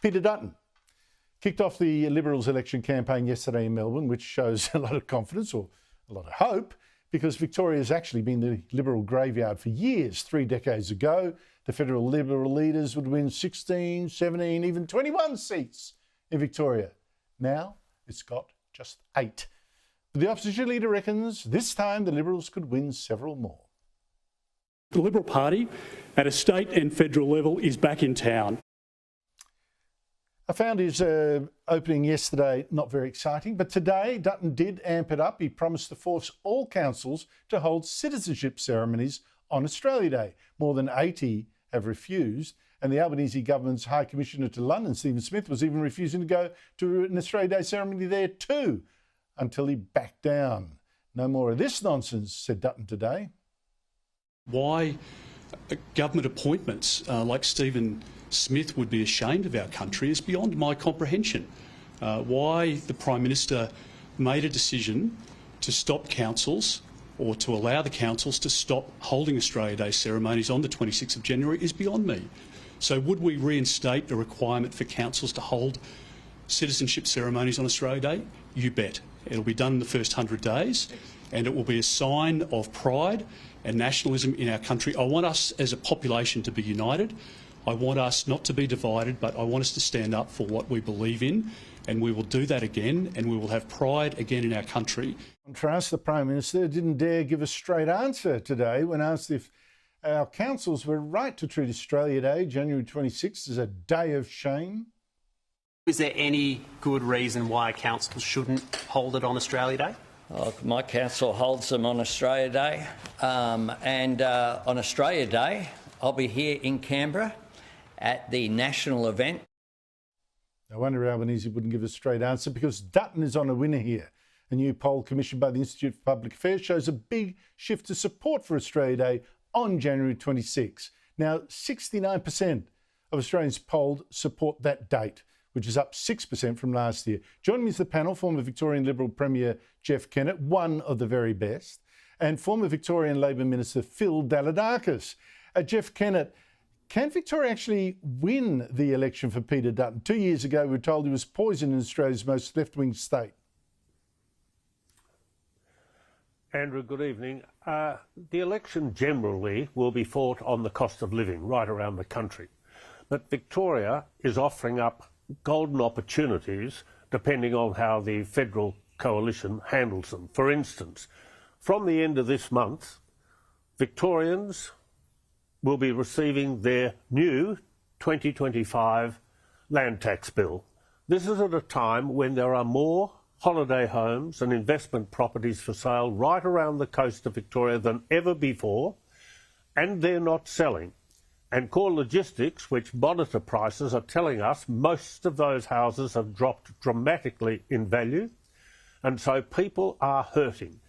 Peter Dutton kicked off the Liberals election campaign yesterday in Melbourne, which shows a lot of confidence or a lot of hope, because Victoria has actually been the Liberal graveyard for years. 3 decades ago, the federal Liberal leaders would win 16, 17, even 21 seats in Victoria. Now it's got just 8. But the opposition leader reckons this time the Liberals could win several more. The Liberal Party at a state and federal level is back in town. I found his opening yesterday not very exciting, but today Dutton did amp it up. He promised to force all councils to hold citizenship ceremonies on Australia Day. More than 80 have refused, and the Albanese government's High Commissioner to London, Stephen Smith, was even refusing to go to an Australia Day ceremony there too, until he backed down. No more of this nonsense, said Dutton today. Why government appointments like Stephen Smith would be ashamed of our country is beyond my comprehension. Why the Prime Minister made a decision to stop councils or to allow the councils to stop holding Australia Day ceremonies on the 26th of January is beyond me. So would we reinstate a requirement for councils to hold citizenship ceremonies on Australia Day? You bet. It'll be done in the first 100 days, and it will be a sign of pride and nationalism in our country. I want us as a population to be united. I want us not to be divided, but I want us to stand up for what we believe in, and we will do that again, and we will have pride again in our country. In contrast, the Prime Minister didn't dare give a straight answer today when asked if our councils were right to treat Australia Day, January 26th, as a day of shame. Is there any good reason why a council shouldn't hold it on Australia Day? My council holds them on Australia Day, and on Australia Day I'll be here in Canberra at the national event. No wonder Albanese wouldn't give a straight answer, because Dutton is on a winner here. A new poll commissioned by the Institute for Public Affairs shows a big shift to support for Australia Day on January 26. Now, 69% of Australians polled support that date, which is up 6% from last year. Joining me is the panel, former Victorian Liberal Premier Jeff Kennett, one of the very best, and former Victorian Labor Minister Phil Dalidakis. Jeff Kennett, can Victoria actually win the election for Peter Dutton? 2 years ago, we were told he was poisoned in Australia's most left-wing state. Andrew, good evening. The election generally will be fought on the cost of living right around the country. But Victoria is offering up golden opportunities depending on how the federal coalition handles them. For instance, from the end of this month, Victorians will be receiving their new 2025 land tax bill. This is at a time when there are more holiday homes and investment properties for sale right around the coast of Victoria than ever before, and they're not selling. And Core Logistics, which monitor prices, are telling us most of those houses have dropped dramatically in value, and so people are hurting.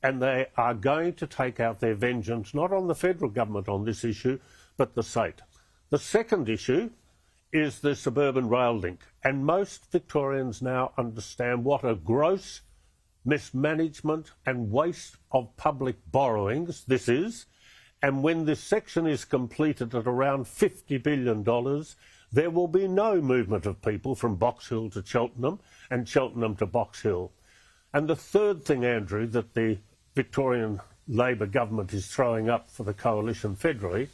And they are going to take out their vengeance, not on the federal government on this issue, but the state. The second issue is the suburban rail link. And most Victorians now understand what a gross mismanagement and waste of public borrowings this is. And when this section is completed at around $50 billion, there will be no movement of people from Box Hill to Cheltenham and Cheltenham to Box Hill. And the third thing, Andrew, that the Victorian Labor government is throwing up for the coalition federally,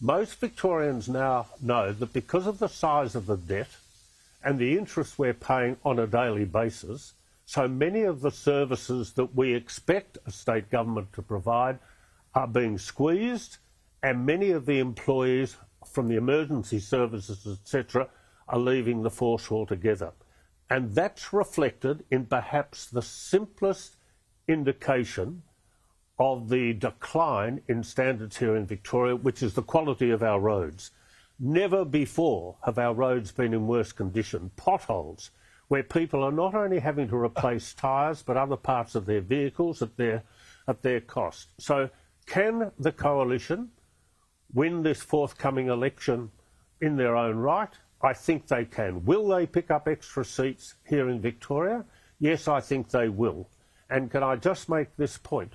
most Victorians now know that because of the size of the debt and the interest we're paying on a daily basis, so many of the services that we expect a state government to provide are being squeezed, and many of the employees from the emergency services, etc., are leaving the force altogether. And that's reflected in perhaps the simplest indication of the decline in standards here in Victoria, which is the quality of our roads. Never before have our roads been in worse condition. Potholes, where people are not only having to replace tyres, but other parts of their vehicles at their cost. So can the coalition win this forthcoming election in their own right? I think they can. Will they pick up extra seats here in Victoria? Yes, I think they will. And can I just make this point?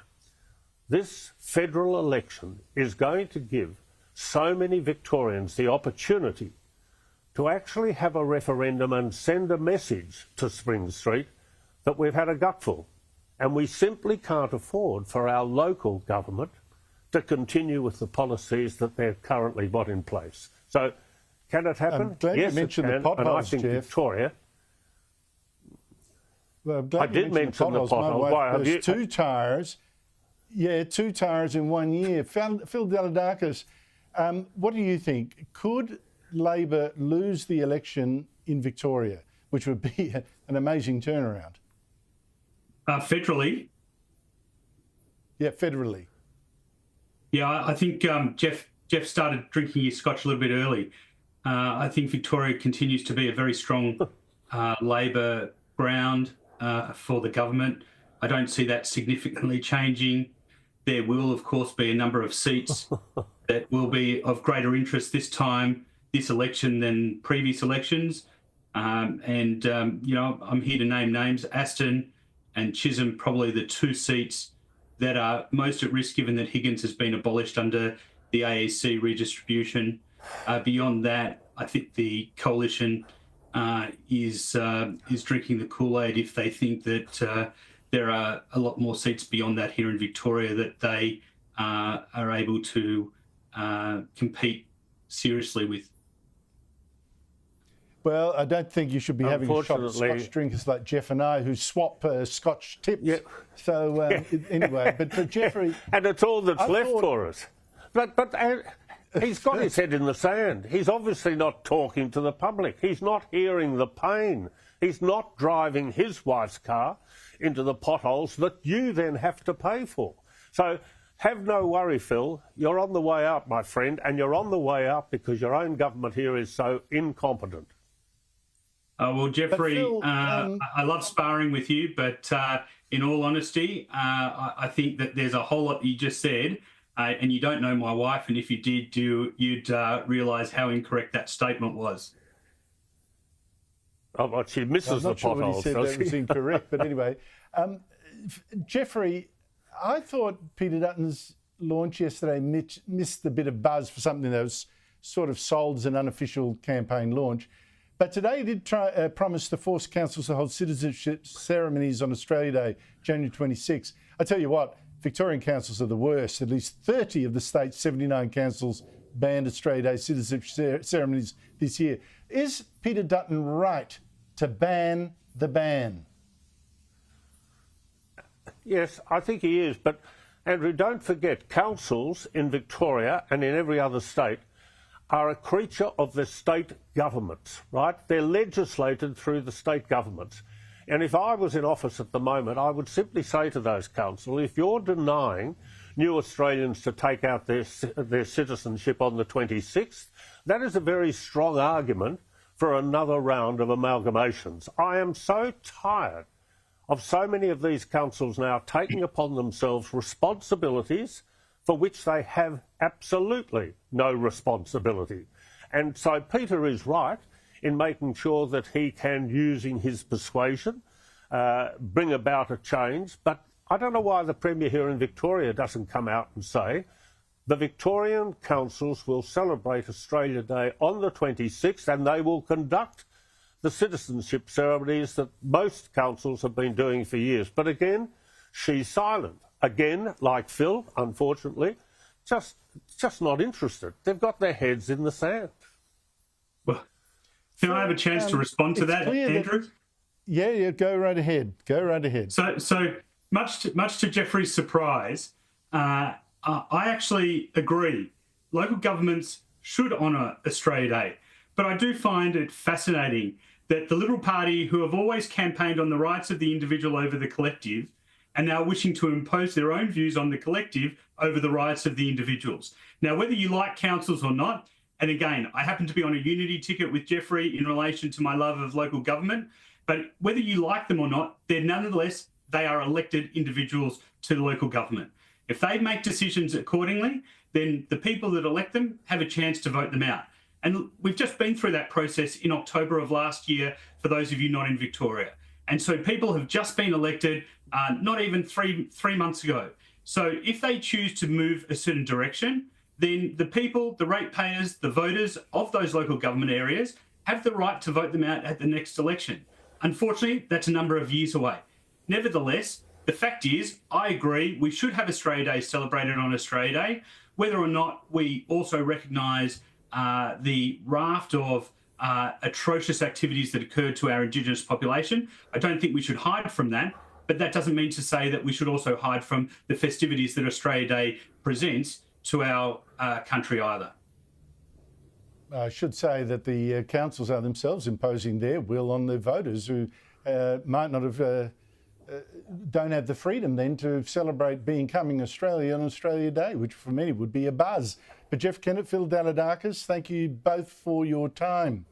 This federal election is going to give so many Victorians the opportunity to actually have a referendum and send a message to Spring Street that we've had a gutful. And we simply can't afford for our local government to continue with the policies that they've currently got in place. So, can it happen? I'm glad yes, you mentioned it can. the potholes, and I think Jeff. Victoria. Well, I'm glad I did mention the potholes. Why have you? Two tyres. Yeah, 2 tyres in 1 year. Phil Dalidakis, what do you think? Could Labor lose the election in Victoria, which would be an amazing turnaround? Federally? Yeah, federally. Yeah, I think Jeff started drinking his scotch a little bit early. I think Victoria continues to be a very strong Labor ground for the government. I don't see that significantly changing. There will, of course, be a number of seats that will be of greater interest this election than previous elections. You know, I'm here to name names. Aston and Chisholm, probably the 2 seats that are most at risk, given that Higgins has been abolished under the AEC redistribution. Beyond that, I think the coalition is drinking the Kool-Aid if they think that there are a lot more seats beyond that here in Victoria that they are able to compete seriously with. Well, I don't think you should be having a shot at Scotch drinkers like Jeff and I who swap Scotch tips. Yeah. So anyway, but Jeffrey... And it's all that's left for us. But he's got his head in the sand. He's obviously not talking to the public. He's not hearing the pain. He's not driving his wife's car into the potholes that you then have to pay for. So have no worry, Phil. You're on the way up, my friend, and you're on the way up because your own government here is so incompetent. Well, Jeffrey, Phil, I love sparring with you, but in all honesty, I think that there's a whole lot you just said, and you don't know my wife, and if you did, you'd realise how incorrect that statement was. Oh, well, she misses the potholes. I'm not sure what he said that was incorrect, but anyway. Jeffrey, I thought Peter Dutton's launch yesterday missed a bit of buzz for something that was sort of sold as an unofficial campaign launch. But today he did promise to force councils to hold citizenship ceremonies on Australia Day, January 26. I tell you what, Victorian councils are the worst. At least 30 of the state's 79 councils banned Australia Day citizenship ceremonies this year. Is Peter Dutton right to ban the ban? Yes, I think he is. But, Andrew, don't forget, councils in Victoria and in every other state are a creature of the state governments, right? They're legislated through the state governments. And if I was in office at the moment, I would simply say to those councils, if you're denying new Australians to take out their citizenship on the 26th, that is a very strong argument for another round of amalgamations. I am so tired of so many of these councils now taking upon themselves responsibilities for which they have absolutely no responsibility. And so Peter is right in making sure that he can, using his persuasion, bring about a change. But I don't know why the Premier here in Victoria doesn't come out and say the Victorian councils will celebrate Australia Day on the 26th and they will conduct the citizenship ceremonies that most councils have been doing for years. But again, she's silent. Again, like Phil, unfortunately, just not interested. They've got their heads in the sand. Well, can I have a chance to respond to that, Andrew? Yeah, go right ahead. Go right ahead. So much to Jeffrey's surprise, I actually agree. Local governments should honour Australia Day, but I do find it fascinating that the Liberal Party, who have always campaigned on the rights of the individual over the collective, are now wishing to impose their own views on the collective over the rights of the individuals. Now, whether you like councils or not, and again, I happen to be on a unity ticket with Jeffrey in relation to my love of local government, but whether you like them or not, nonetheless, they are elected individuals to the local government. If they make decisions accordingly, then the people that elect them have a chance to vote them out. And we've just been through that process in October of last year, for those of you not in Victoria. And so people have just been elected not even three months ago. So if they choose to move a certain direction, then the people, the ratepayers, the voters of those local government areas have the right to vote them out at the next election. Unfortunately, that's a number of years away. Nevertheless, the fact is, I agree, we should have Australia Day celebrated on Australia Day. Whether or not we also recognise the raft of atrocious activities that occurred to our Indigenous population, I don't think we should hide from that. But that doesn't mean to say that we should also hide from the festivities that Australia Day presents to our country either. I should say that the councils are themselves imposing their will on the voters who might not have, don't have the freedom then to celebrate becoming Australia on Australia Day, which for many would be a buzz. But Jeff Kennett, Phil Dalladakis, thank you both for your time.